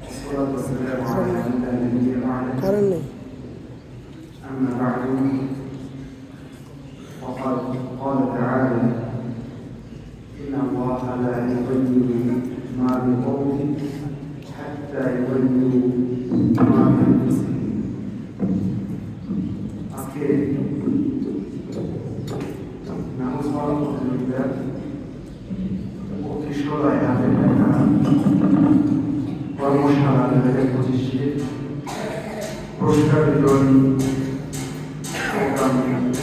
والصلاة والسلام على من لا نبي بعده. أما بعد، فقد قال تعالى: إن الله لا يغير ما بقوم حتى يغيروا ما بأنفسهم. আজকে নামাজ পড়া প্রতিযোগিতার ২৫ আয়াতের একটা কর্মশালা ২০২৫-এ পুরস্কার বিতরণী প্রোগ্রাম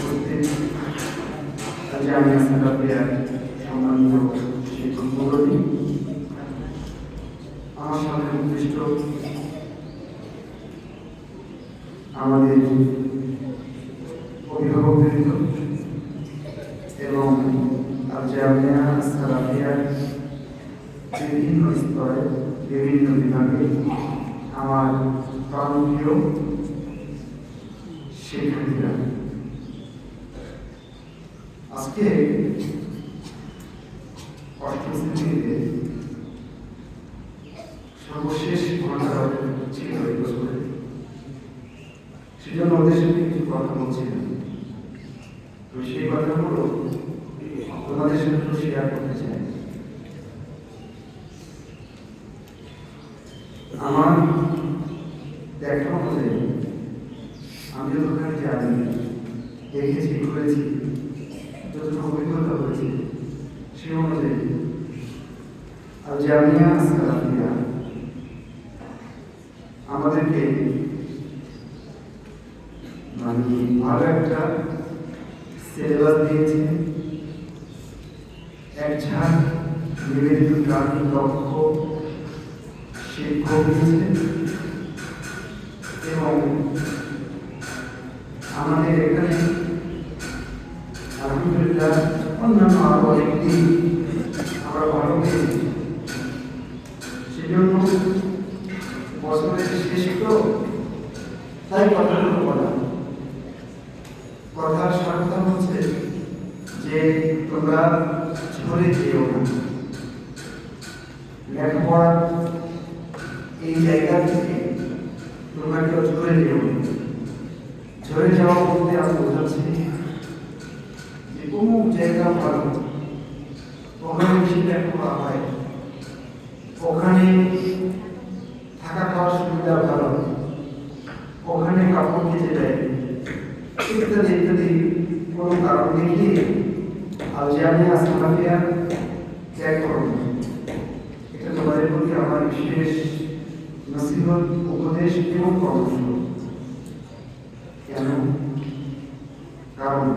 করতে জামিয়া সালাফিয়ার সম্মানিত শিক্ষক মণ্ডলী, আমার সামনে উপবিষ্ট আমাদের অভিভাবকবৃন্দ এবং জামিয়া সালাফিয়ার বিভিন্ন স্তরে বিভিন্ন বিভাগে আমার প্রাণপ্রিয় শিক্ষার্থীরা, আজকে অষ্টম শ্রেণীতে সর্বশেষ ঘন্টা ছিল এই বছরে। সেজন্য ওদের সাথে কিছু কথা বলছিলাম, তো সেই কথাগুলো তোমাদের সাথে শেয়ার করতে চাই। আমার দেখা অনুযায়ী আমি যতখানি জানি, দেখেছি, করেছি, যতটুকু অভিজ্ঞতা হয়েছে সে অনুযায়ী জামিয়া সালাফিয়া আমাদেরকে ভালো একটা সিলেবাস দিয়েছে, এক ঝাঁক নিবেদিত গ্রামীণ লক্ষ্য শিক্ষক দিয়েছে এবং আমাদের এখানে আলহামদুলিল্লাহ অন্যান্য আরো অনেকটি আমরা ভালো পেয়েছি। সেজন্য বছরের শেষ তো, তাই কথাগুলো বলা। কথার স্বার্থ হচ্ছে যে তোমরা ঝরে যেও না, লেখাপড়া এই জায়গা থেকে তোমরা কেউ ঝরে যেও না। ঝরে যাওয়া বলতে আমি বোঝাচ্ছি যে অমুক জায়গা ভালো, ওখানে বেশি লেখাপড়া হয়, ওখানে থাকা খাওয়ার সুবিধা ভালো, ওখানে কাপড় কেটে দেয়, ইত্যাদি ইত্যাদি কোনো কারণ দেখিয়ে জামিয়া সালাফিয়া ত্যাগ করো না। এটা তোমাদের প্রতি আমার বিশেষ নসিহত, উপদেশ এবং পরামর্শ। কেন? কারণ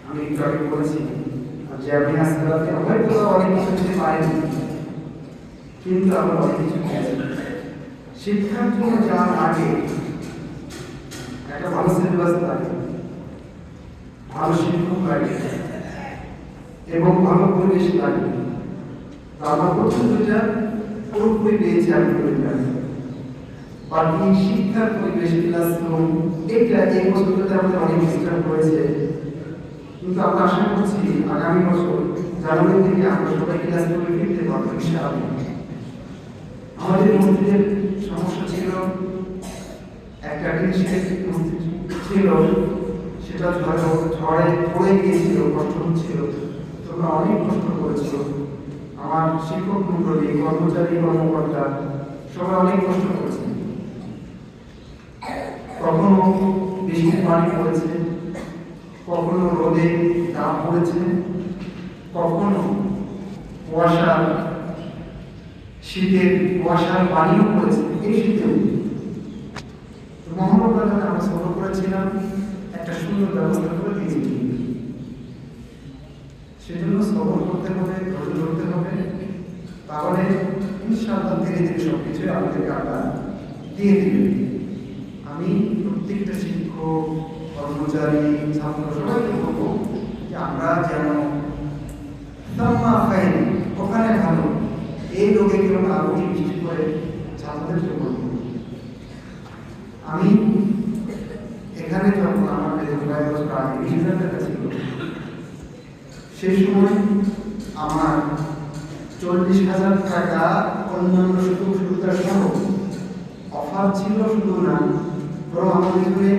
আমি একটু আগে বলেছি জামিয়া সালাফিয়া হয়তো অনেক কিছু দিতে পারেনি, কিন্তু আমরা অনেক কিছু পেয়েছি। শিক্ষার জন্য যাওয়ার আগে একটা ভালো সিলেবাস লাগে, ভালো শিক্ষক লাগে এবং ভালো পরিবেশ লাগে। আমার পছন্দটা পুরোপুরি পেয়েছি আলহামদুলিল্লাহ। বাকি শিক্ষার পরিবেশ, ক্লাসরুম, এটা এই বছরটাতে আমাদের অনেক ডিস্টার্ব হয়েছে, কিন্তু আমরা আশা করছি আগামী বছর জানুয়ারি থেকে আমরা সবাই ক্লাসরুমে ফিরতে পারবো ইনশাআল্লাহ। আমাদের মসজিদের সমস্যা ছিল, একটা জিনিসের ছিল, সেটা ঝড়ে পড়ে গিয়েছিল, কষ্ট হচ্ছিল। তোমরা অনেক কষ্ট করেছিল, আমার শিক্ষক মন্ডলী, কর্মচারী, কর্মকর্তা সবাই অনেক কষ্ট করেছে। কখনো বৃষ্টির পানি পড়েছে, কখনো রোদে তাপ পড়েছে, কখনো কুয়াশার শীতের কুয়াশার পানিও পড়েছে। এই শীতেও মহানগর আমরা সফর করেছিলাম, একটা সুন্দর ব্যবস্থা করে দিয়েছি। সেজন্য সফর করতে হবে, ধৈর্য ধরতে হবে, তাহলে ইনশাআল্লাহ ধীরে ধীরে সবকিছু আমাদেরকে আল্লাহ দিয়ে দিবেন। আমি প্রত্যেকটা শিক্ষক, কর্মচারী, ছাত্র সবাইকে বলবো যে আমরা যেন ওখানে ভালো এই রোগে কেউ না রোগী, বিশেষ করে ছাত্রদেরকে বলবো। আমি এখানে যখন আমার কয়েক বছর আগে রিজাল্টের কাছে ছিল, সেই সময় আমার 40,000 টাকা অন্যান্য সুযোগ সুবিধা সহ অফার ছিল শুধু না, বরং আমাদের এখানে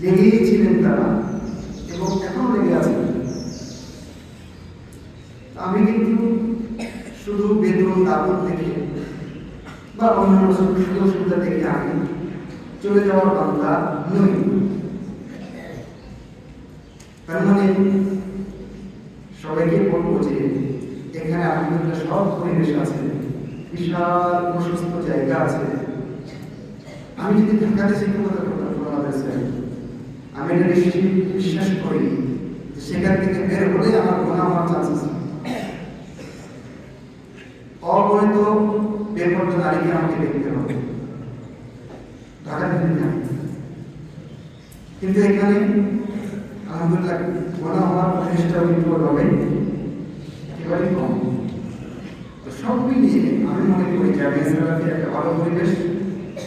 লেগেই ছিলেন তারা এবং এখনো লেগে আছেন। আমি কিন্তু শুধু বেতন দাবত দেখে বা অন্যান্য সুযোগ সুবিধা দেখে আমি চলে যাওয়ার বান্দা নই। তার মানে সবাইকে বলবো যে এখানে আলহামদুলিল্লাহ সব পরিবেশ আছে, বিশাল প্রশস্ত জায়গা আছে। আমি যদি ঢাকাতে শিক্ষকতা করতাম বাংলাদেশে, আমি এটা বিশ্বাস করি সেখান থেকে বের হলে আমার গোনা হওয়ার চান্স আছে। অগণিত বেপরোয়া নারীকে আমাকে দেখতে হবে ঢাকাতে না, কিন্তু এখানে আলহামদুলিল্লাহ গোনা হওয়ার পরিবেশটা হবে একেবারে কম। তো সব মিলিয়ে আমি মনে করি জামিয়া সালাফিয়া একটা ভালো পরিবেশ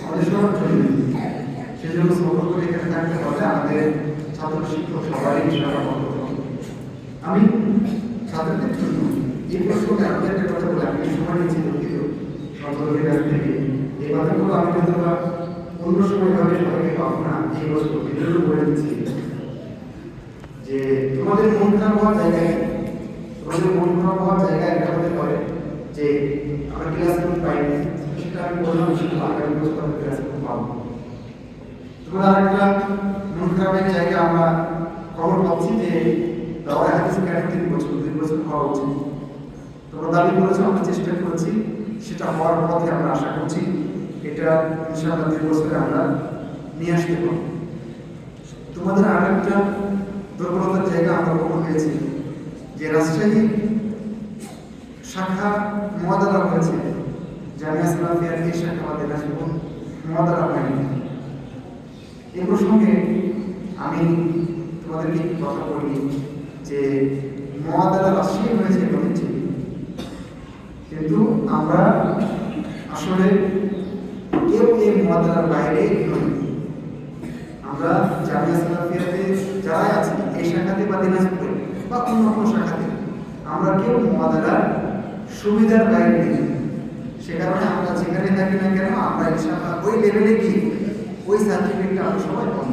আমাদের সবার জন্য। সেজন্য সফর করে এখানে থাকতে হলে আমাদের ছাত্র শিক্ষক সবারই সেবা করতে হবে। আমি ছাত্রদের জন্য এই প্রশ্নকে আরো একটা কথা বলে আমি সময় নিচ্ছি দুঃখিত সন্তানের কাছ থেকে। এই কথাগুলো আমি হয়তো অন্য সময় ভাবে সবাইকে পাবো না, এই প্রশ্ন ভিডিও বলে দিচ্ছি যে তোমাদের মন খারাপ হওয়ার জায়গায়, তোমাদের মন খারাপ হওয়ার জায়গায় একটা হতে পারে যে আমরা ক্লাসরুম পাইনি, সেটা আমি বললাম সেটা আগামী বছর আমরা ক্লাসরুম পাবো। তোমরা আরেকটা মন খারাপের জায়গা আমরা খবর পাচ্ছি যে দাওয়া হাদিস কেন 2 বছর হওয়া উচিত। তোমরা দাবি করেছো, আমরা চেষ্টা করেছি, সেটা হওয়ার পথে আমরা আশা করছি এটা ইনশাআল্লাহ 2 বছরে আমরা নিয়ে আসতে পারবো। তোমাদের আরেকটা দুর্বলতার জায়গা আমরা খবর পেয়েছি যে রাজশাহী শাখা মুআদালা হয়েছে, জামিয়া সালাফিয়ার এই শাখা আমাদের রাজশাহী মুআদালা হয়নি। এই প্রসঙ্গে আমি তোমাদেরকে একটি কথা বলি যে মুআদালা রাজশাহী হয়েছে বলেছি, কিন্তু আমরা আসলে কেউ এই মুআদালার বাইরে নই। আমরা জামিয়া সালাফিয়াতে যারা আছি এই শাখাতে বা দিনাজপুরে বা অন্য কোনো শাখাতে আমরা কেউ মুআদালার সুবিধার বাইরে নেই। সে কারণে আমরা যেখানে থাকি না কেন আমরা ইনশাআল্লাহ ওই লেভেলে গিয়ে ওই সার্টিফিকেটটা আমরা সবাই পাবো।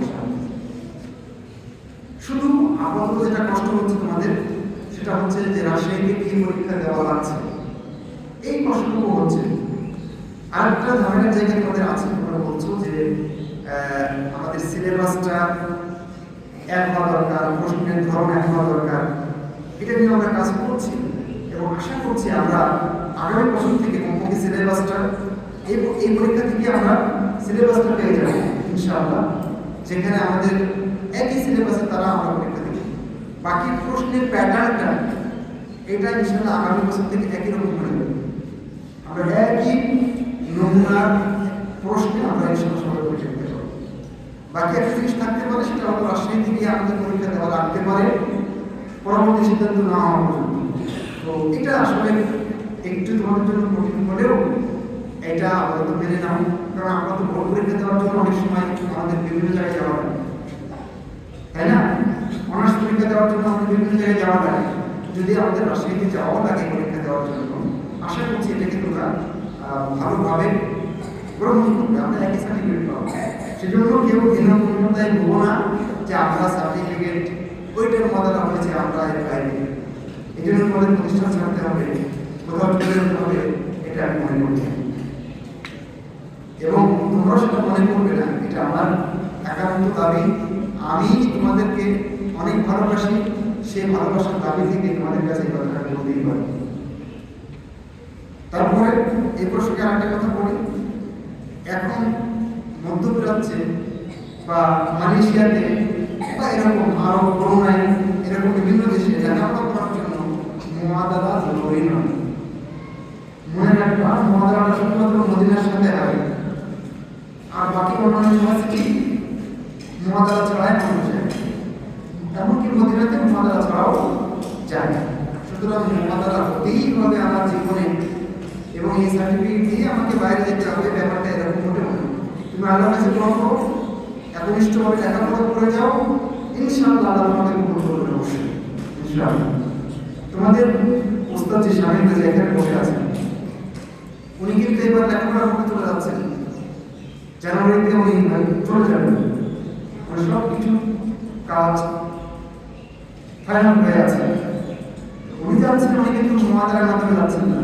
শুধু আপাতত যেটা কষ্ট হচ্ছে তোমাদের সেটা হচ্ছে যে রাজশাহীতে কি পরীক্ষা দেওয়া লাগছে, এই কষ্টটুকু হচ্ছে। আরেকটা ঝামেলার জায়গা তোমাদের আছে, তোমরা বলছো যে আমাদের সিলেবাসটা এক হওয়া দরকার, প্রশ্নের ধরন এক হওয়া দরকার। এটা নিয়ে আমরা কাজ করছি এবং আশা করছি আমরা আগামী বছর থেকে কমপক্ষে সিলেবাসটা এই পরীক্ষা থেকে আমরা সিলেবাসটা পেয়ে যাবো ইনশাআল্লাহ, যেখানে আমাদের একই সিলেবাসে তারা আমরা পরীক্ষা দিই। বাকি প্রশ্নের প্যাটার্নটা এটা ইনশাআল্লাহ আগামী বছর থেকে একই রকম হয়ে যাবে। আমরা একই নমুনার প্রশ্নে আমরা ইনশাআল্লাহ সবাই পরীক্ষা দিতে পারবো। বাকি একটা জিনিস থাকতে পারে, সেটা হলো রাজশাহী থেকে আমাদের পরীক্ষা দেওয়া লাগতে পারে পরবর্তী সিদ্ধান্ত না হওয়া পর্যন্ত। তো এটা আসলে একটু তোমাদের জন্য কঠিন হলেও এটা আপাতত মেনে নাও, কারণ আমরা তো বোর্ড পরীক্ষা দেওয়ার জন্য অনেক সময় আমাদের বিভিন্ন জায়গায় যাওয়া লাগে, তাই না? অনার্স পরীক্ষা দেওয়ার জন্য আমাদের বিভিন্ন জায়গায় যাওয়া লাগে। যদি আমাদের রাজশাহীতে যাওয়া লাগে পরীক্ষা দেওয়ার জন্য, আশা করছি এটাকে তোমরা ভালোভাবে গ্রহণ করবে, আমরা একই সার্টিফিকেট পাবো। সেজন্য কেউ হীনমন্যতায় ভুগো না যে আমরা সার্টিফিকেট ওইটার মজাটা হয়েছে আমরা এর বাইরে। এই জন্য তোমাদের প্রতিষ্ঠান ছাড়তে হবে, কোথাও চলে যেতে হবে, এটা আমি মনে করছি। এবং তোমরা সেটা মনে করবে না, এটা আমার একান্ত দাবি। আমি তোমাদেরকে অনেক ভালোবাসি, সেই ভালোবাসার দাবি থেকে তোমাদের কাছে এই কথাটা বলতেই পারি। তারপরে এই প্রসঙ্গে আরেকটা কথা বলি, এখন মধ্যপ্রাচ্যে বা মালয়েশিয়াতে বা এরকম আরো করোনায় এরকম বিভিন্ন দেশে লেখাপড়া করার জন্য মুআদালা জরুরি নয়। মনে রাখবা, মুআদালাটা শুধুমাত্র মদিনার সাথে হয়, আর বাকি অন্যান্য ইউনিভার্সিটি মুআদালা ছাড়াই মানুষ যায়, এমনকি মদিনাতে মুআদালা ছাড়াও যায়। সুতরাং মুআদালা হতেই হবে আমার জীবনে, এবং এই সার্টিফিকেট দিয়ে আমাকে বাইরে যেতে হবে, ব্যাপারটা এরকম মোটে মনে। তুমি আল্লাহর কাছে দোয়া করো, একনিষ্ঠভাবে লেখাপড়া করে যাও, ইনশাআল্লাহ আল্লাহ তোমাকে কবুল করবেন অবশ্যই ইনশাআল্লাহ। তোমাদের ওস্তাদ যে সামনে যে এখানে বসে আছেন, উনি কিন্তু এবার লেখাপড়া করতে চলে যাচ্ছেন। জানুয়ারিতে উনি চলে যাবেন, মানে সব কিছু কাজ ফাইনাল হয়ে আছে। উনি যাচ্ছেন, উনি কিন্তু মুআদারার মাধ্যমে যাচ্ছেন না।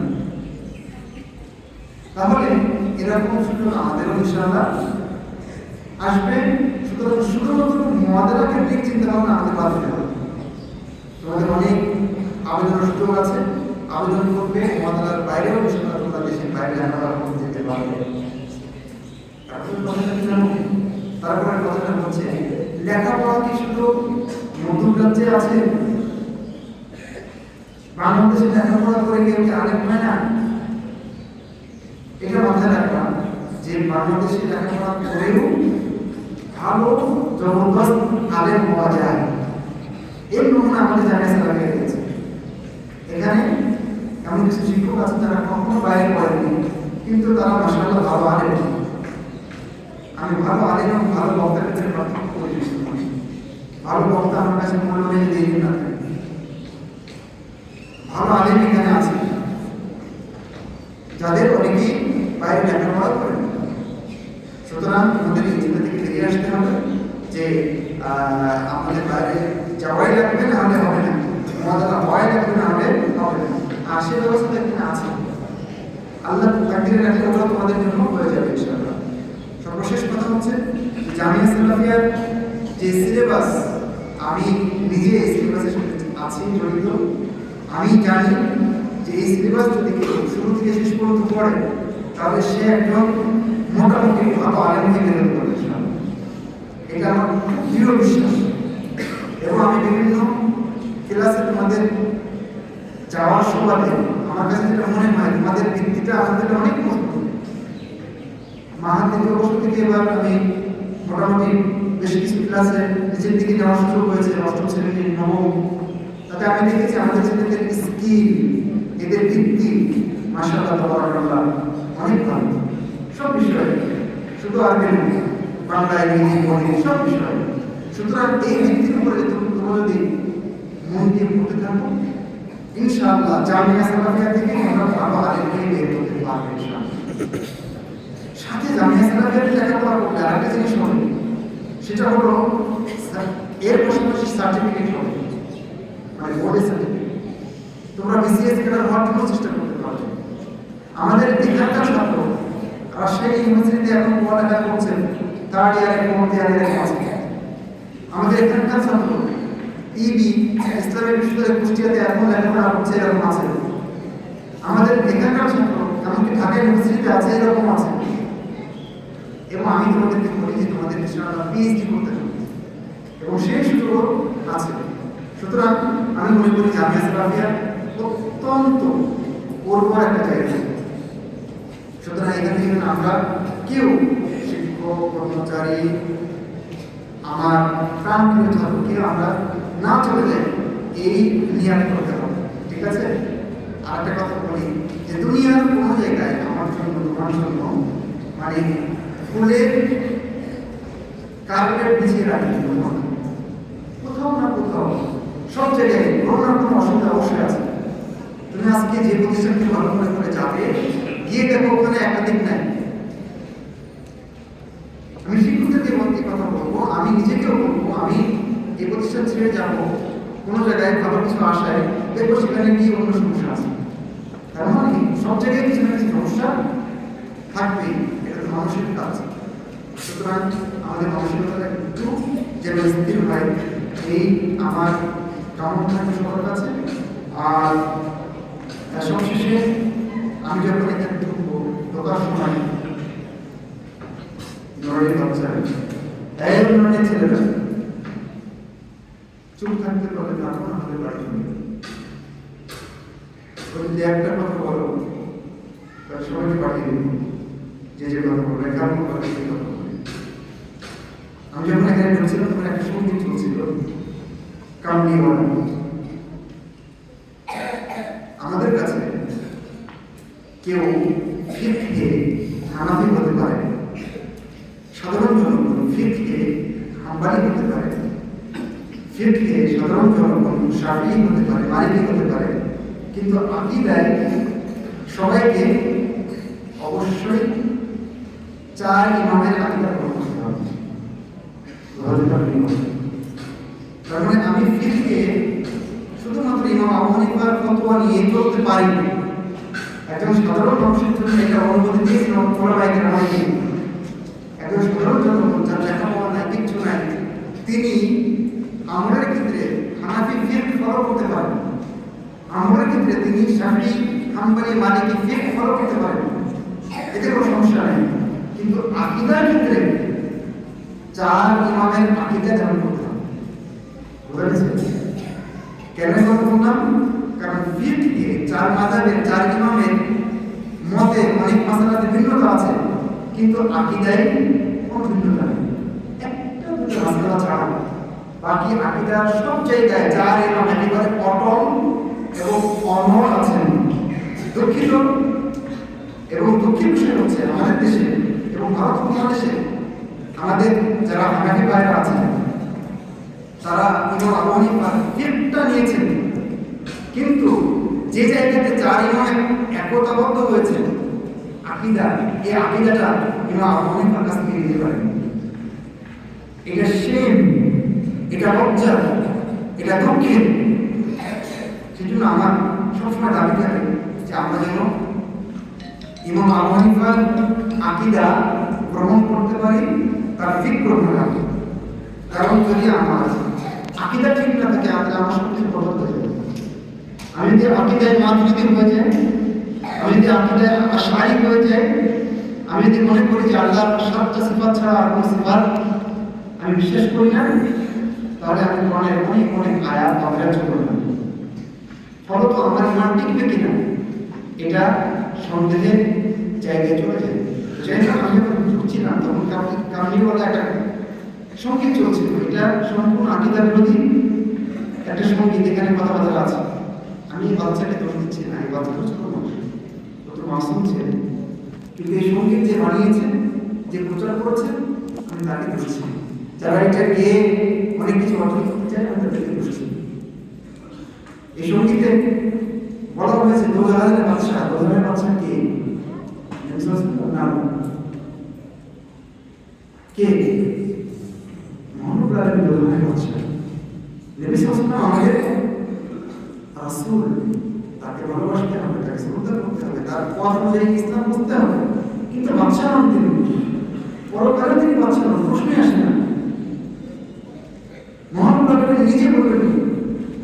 তাহলে এরকম সুযোগ আমাদেরও ইনশাআল্লাহ আসবে। সুতরাং শুধুমাত্র মুআদারা কেন্দ্রিক চিন্তা ভাবনা আমাদের বাদ দিতে হবে। তোমাদের অনেক আবেদনের সুযোগ আছে, আবেদন করবে। মুআদারার বাইরেও ইনশাআল্লাহ তোমরা দেশের বাইরে লেখাপড়া করতে যেতে পারবে। তারপরে কথাটা হচ্ছে, লেখাপড়া কি শুধু মধ্যপ্রাচ্যে আছে? বাংলাদেশে লেখাপড়া করে কেউ কি আলেম হয় না? এটা মাথায় রাখবা যে বাংলাদেশে লেখাপড়া করেও ভালো জবরদস্ত আলেম হওয়া যায়। এর নমুনা আমাদের জায়গায় সালামে গেছে। এখানে এমন কিছু শিক্ষক আছে যারা কখনো বাইরে পড়েনি, কিন্তু তারা মাশাআল্লাহ ভালো আলেম। আমি ভালো আলেম এবং ভালো বক্তার ক্ষেত্রে পার্থক্য করে দিচ্ছি। ভালো বক্তা আমার কাছে মনে হয় যে দেরি না থাকে, ভালো আলেম এখানে আছে যাদের অনেকেই বাইরে লেখাপড়া করেন। সুতরাং আমাদের এই চিন্তা থেকে বেরিয়ে আসতে হবে যে আমাদের বাইরে যাওয়াই লাগবে, না হলে হবে না, মুআদারা হওয়াই লাগবে, না হলে হবে না। আর সে ব্যবস্থা এখানে আছে, আল্লাহ তাকদীরে রাখলে ওগুলো তোমাদের জন্য হয়ে যাবে ইনশাআল্লাহ। সর্বশেষ কথা হচ্ছে জামিয়া সালাফিয়ার যে সিলেবাস, আমি নিজে এই সিলেবাসের সাথে আছি জড়িত। আমি জানি যে এই সিলেবাস যদি কেউ শুরু থেকে শেষ পর্যন্ত পড়ে, তাহলে সে একজন মোটামুটি ভালো আলেম হয়ে বেরোতে পারবে। এটা আমার দৃঢ় বিশ্বাস। এবং আমি বিভিন্ন ক্লাসে তোমাদের যাওয়ার সুবাদে আমার কাছে যেটা মনে হয়, তোমাদের ভিত্তিটা আমাদের অনেক মজবুত। মাহাত দ্বিতীয় বর্ষ থেকে এবার আমি মোটামুটি বেশ কিছু ক্লাসে নিচের দিকে যাওয়ার সুযোগ হয়েছে, অষ্টম শ্রেণীর নবম। তাতে আমি দেখেছি আমাদের ছেলেদের স্কিল, এদের ভিত্তি মাশাআল্লাহ তাবারাকাল্লাহ অনেক ভালো। সব বিষয়ে, শুধু আরবি নয়, বাংলা, ইংরেজি, গণিত, সব বিষয়ে। সুতরাং এই ভিত্তির উপরে তোমরা যদি মন দিয়ে পড়তে থাকো, ইনশাআল্লাহ জামিয়া সালাফিয়া থেকে আমরা ভালো আলেম হয়ে বের করতে পারবো ইনশাআল্লাহ। সাথে জামিয়া সালাফিয়াতে লেখাপড়া করলে আরেকটা জিনিস হবে, সেটা হলো এর পাশাপাশি সার্টিফিকেট হবে, মানে বোর্ডের সার্টিফিকেট। তোমরা বিসিএস ক্যাডার হওয়ার জন্য চেষ্টা করতে পারবে। আমাদের এখানকার ছাত্র রাজশাহী ইউনিভার্সিটিতে এখন পড়ালেখা করছেন, থার্ড ইয়ারে, ফোর্থ ইয়ারে আছে। আমাদের এখানকার ছাত্র ইবি ইসলামিক বিশ্ববিদ্যালয় কুষ্টিয়াতে এখন লেখাপড়া করছে, এরকম আছে। আমাদের এখানকার ছাত্র এমনকি ঢাকা ইউনিভার্সিটিতে আছে, এরকম আছে। এবং আমি তোমাদেরকে বলি যে তোমাদের পিএইচডি করতে হবে, এবং সেই সুযোগ আছে। সুতরাং আমি মনে করি জামিয়া সালাফিয়া অত্যন্ত উর্বর একটা জায়গা। সুতরাং এখান থেকে আমরা কেউ শিক্ষক, কর্মচারী, আমার প্রাণপ্রিয় ছাত্রকে আমরা না চলে যাই, এই নিয়াত করতে হবে। ঠিক আছে? আর একটা কথা বলি যে দুনিয়ার কোনো জায়গায় আমার জন্য, তোমার জন্য, মানে ফুলের কার্পেট বিছিয়ে রাখি কোথাও না কোথাও, সব জায়গায় কোনো না কোনো অসুবিধা অবশ্যই আছে। তুমি আজকে যে প্রতিষ্ঠানকে ভালো করে যাবে, গিয়ে দেখো ওখানে একটা দিক নাই। আমি শিক্ষকদেরকে কথা বলবো, আমি নিজেকেও বলবো, আমি এই প্রতিষ্ঠান ছেড়ে যাবো কোনো জায়গায় ভালো কিছু আশায়, দেখবো সেখানে গিয়ে অন্য সমস্যা আছে। তার মানে সব জায়গায় কিছু না কিছু সমস্যা থাকবেই, এটা তো মানুষের কাজ। সুতরাং আমাদের মানসিকতা একটু যেন স্থির হয়, এই আমার কামনা থাকে সবার কাছে। আর সবশেষে আমি যখন এখানে ঢুকবো, ঢোকার সময় নড়ে বাচ্চা নড়ে ছেলেরা চুপ থাকতে পারে, না হলে বাড়ি যদি একটা কথা বলো, তার সবাইকে পাঠিয়ে দেব, যে যে কথা বলবে, কারণ পাঠিয়ে কথা বলবে। আমি যখন এখানে ঢুকছিলাম তখন একটা সঙ্গীত চলছিল, কামনিওয়ালা। আমাদের কাছে কেউ ফিফকে হানাফি হতে পারে, সাধারণ জনগণ ফিফকে হাম্বালি হতে পারে, ফিফকে সাধারণ জনগণ শাফিঈ হতে পারে, মালিকি হতে পারে, কিন্তু আকীদায় সবাইকে অবশ্যই 4 ইমামের আকীদা গ্রহণ করতে হবে। তার মানে আমি ফিরকে শুধুমাত্র ইমাম আবু হানিফার ফতোয়া নিয়ে চলতে পারি না। একজন সাধারণ মানুষের জন্য এটা অনুমতি দিয়েছিল ওলামায়ে কেরামকে। একজন সাধারণ জনগণ যার লেখাপড়া নাই, কিচ্ছু নাই, তিনি আমলের ক্ষেত্রে হানাফি ফিকহ ফলো করতে পারেন, আমলের ক্ষেত্রে তিনি শাফিঈ, হাম্বলি, মালিকি ফিকহ ফলো করতে পারেন, এতে কোনো সমস্যা নেই। কিন্তু আকীদার ক্ষেত্রে 4 ইমামের আকীদা ধারণ করতে হবে। বুঝা গেছে? কেন কথা বললাম? কারণ ফিকহে 4 মাযহাবের 4 ইমামের মতে অনেক মাসালাতে ভিন্নতা আছে, কিন্তু আকীদায় কোনো ভিন্নতা নেই। একটা দুটো মাসালা ছাড়া বাকি আকীদার সব জায়গায় 4 ইমাম একেবারে অটল এবং অনড় আছেন। দুঃখিত এবং দুঃখের বিষয় হচ্ছে আমাদের দেশে এবং ভারত মহাদেশে আমাদের যারা হানাফি ভাইরা আছেন তারা ইমাম আবু হানিফার ফিকহটা নিয়েছেন, কিন্তু যে জায়গাতে 4 ইমাম একতাবদ্ধ হয়েছে আকীদা, এই আকীদাটা ইমাম আবু হানিফার কাছ থেকে নিতে পারেন। এটা শেম, এটা লজ্জা, এটা দুঃখের। সেজন্য আমার সবসময় দাবি থাকে যে আমরা যেন ইমাম আবু হানিফার আকীদা গ্রহণ করতে পারি, তার ফিকহ গ্রহণ করি। কারণ যদি আমার আকীদা ঠিক না থাকে তাহলে আমার সব কিছু বদল হয়ে যাবে। আমি যদি আকীদায় মাতুরিদি হয়ে যাই, আমি যদি আকীদায় আশআরী হয়ে যাই, আমি যদি মনে করি যে আল্লাহর 7টা সিফাত ছাড়া আর কোনো সিফাত আমি বিশ্বাস করি না, তাহলে আমি কোরআনের অনেক অনেক আয়াত অগ্রাহ্য করব। ফলত আমার ইমান টিকবে কিনা এটা সন্দেহের জায়গায় চলে যায়। যাই হোক, আমি যখন ঢুকছিলাম তখন কারণীওয়ালা একটা সঙ্গীত চলছিল, এটা সম্পূর্ণ আকীদা বিরোধী একটা সঙ্গীত, এখানে কথাবার্তা আছে। আমি এই বাচ্চাকে দোষ দিচ্ছি না, এই বাচ্চাটা ছোট মানুষ, কত মাসুম ছেলে, কিন্তু এই সঙ্গীত যে বানিয়েছে, যে প্রচার করেছে, আমি তাকে দোষছি। যারা এটা গিয়ে অনেক কিছু অর্জন করতে চায় আমি তাদেরকে দোষছি। এই সঙ্গীতে বলা হয়েছে দোজাহানের বাদশাহ। দোজাহানের বাদশাহ কে? নাম কে? মোহাম্মদ আলী দোজাহানের বাদশাহ। নবী সাল্লাল্লাহু আলাইহি ওয়াসাল্লাম আমাদের রাসূল, তাকে ভালোবাসতে হবে, তাকে শ্রদ্ধা করতে হবে, তার পথ অনুযায়ী ইসলাম বুঝতে হবে। কিন্তু বাদশাহ নন তিনি, পরকালে তিনি বাদশাহ নন, প্রশ্নই আসে না। মোহাম্মদ আলী নিজে বলবেন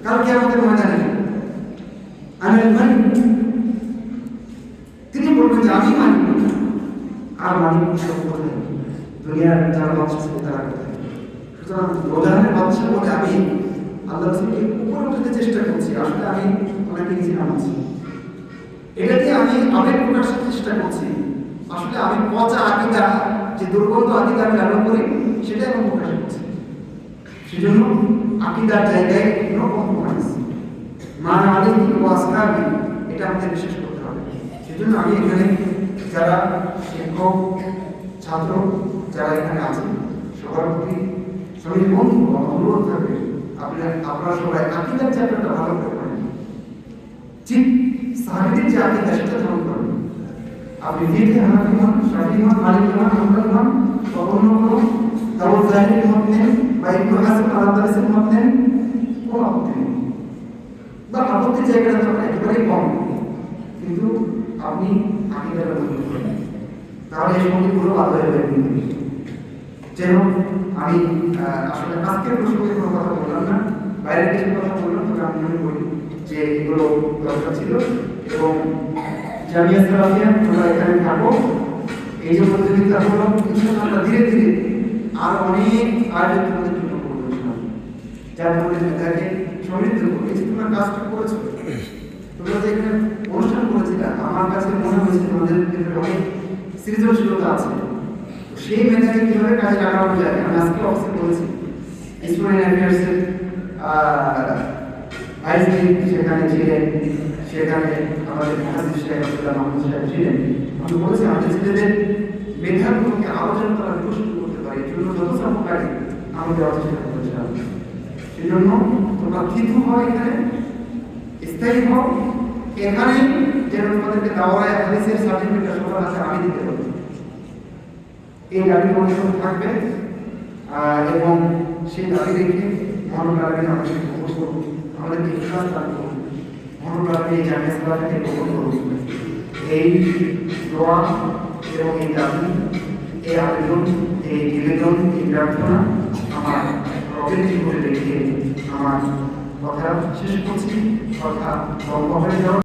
কালকে আমাদের ময়দানে আমি মানি, তিনি বলবেন যে আমি মানি, আর মানি সব কোথায়? দুনিয়ার যারা বাদশাহ ছিল তারা কোথায়? সুতরাং দোজাহানের বাদশাহ বলে আমি আল্লাহ রাসূলকে উপরে উঠাতে চেষ্টা করছি, আসলে আমি ওনাকে নিচে নামাচ্ছি। এটা দিয়ে আমি আবেগ প্রকাশের চেষ্টা করছি, আসলে আমি পচা আকীদা, যে দুর্গন্ধ আকীদা আমি লালন করি, সেটাই আমি প্রকাশ করছি। সেজন্য আকীদার জায়গায় নো কম্প্রোমাইজ, মান আলাইহি ওয়া আসহাবি, এটা আমাদের বিশেষ করতে হবে। সেজন্য আমি এখানে যারা শিক্ষক, ছাত্র যারা এখানে আছেন, সবার প্রতি সবাই বন্ধু অনুরোধ থাকবে, আপনারা সবাই আকীদার চ্যাপ্টারটা ভালো করে পড়েন, ঠিক সাহাবীদের যে আকীদা সেটা ধারণ করেন। আপনি ফিকহে হানাফি হন, শাফিঈ হন, মালিকি হন, হাম্বলি হন, অন্য কোনো দাউদ জাহিরি মত নেন বা ইবনে হাসান আল-আন্দালুসির মত নেন, কোনো আপত্তি নেই, বা আপত্তির জায়গাটা তো একেবারেই কম, কিন্তু আপনি আকীদাটা গ্রহণ করেন, তাহলে এই সঙ্গীতগুলো ভালো হয়ে যাবে। যেন আমি আসলে আজকের প্রসঙ্গে কোনো কথা বললাম না, বাইরের কিছু কথা বললাম, তবে আমি মনে করি যে এগুলো দরকার ছিল। এবং জামিয়া সালাফিয়া আমরা এখানে থাকবো, এই যে প্রতিযোগিতা হলো, আমরা ধীরে ধীরে আর অনেক আয়োজন তোমাদের জন্য করবো, যার প্রতিযোগিতাকে সমৃদ্ধ করবে। এই যে তোমরা কাজটা করেছো, তোমরা যে এখানে অনুষ্ঠান করেছিলে, আমার কাছে মনে হয়েছে তোমাদের ভিতরে অনেক সৃজনশীলতা আছে। সেই মেধাকে কিভাবে কাজে লাগানো যায়, আমি আজকে অবশ্যই বলেছি স্টুডেন্ট অ্যাফেয়ার্সের ভাইস সেখানে ছিলেন, সেখানে আমাদের মহাজির সাহেব আব্দুল্লাহ মাহমুদ সাহেব ছিলেন। আমি বলেছি আমাদের ছেলেদের মেধাগুলোকে আলোচনা করা প্রস্তুত করতে পারি, এই জন্য যত সম্ভবকারী আমি দেওয়ার চেষ্টা করেছিলাম। সেই জন্য তোমরা থিতু হও, এখানে স্থায়ী হও, এখানে যেন তোমাদেরকে দাওরায়ে হাদিসের সার্টিফিকেট সবার হাতে আমি দিতে পারি, এই দাবি অনুসরণ থাকবে। এবং সেই দাবি রেখে মহানুল আলমী আমাদের সাথে কবুল করুন, আমাদেরকে ইখলাস দান করুন, মহানুল আলমী এই জামিয়া সালাফিকে কবুল করুন। এই দোয়া এবং এই দাবি, এই আবেদন, এই নিবেদন, এই প্রার্থনা আমার রবের জীবনে রেখে আমার কথা শেষ করছি। কথা লম্বা হয়ে যাওয়া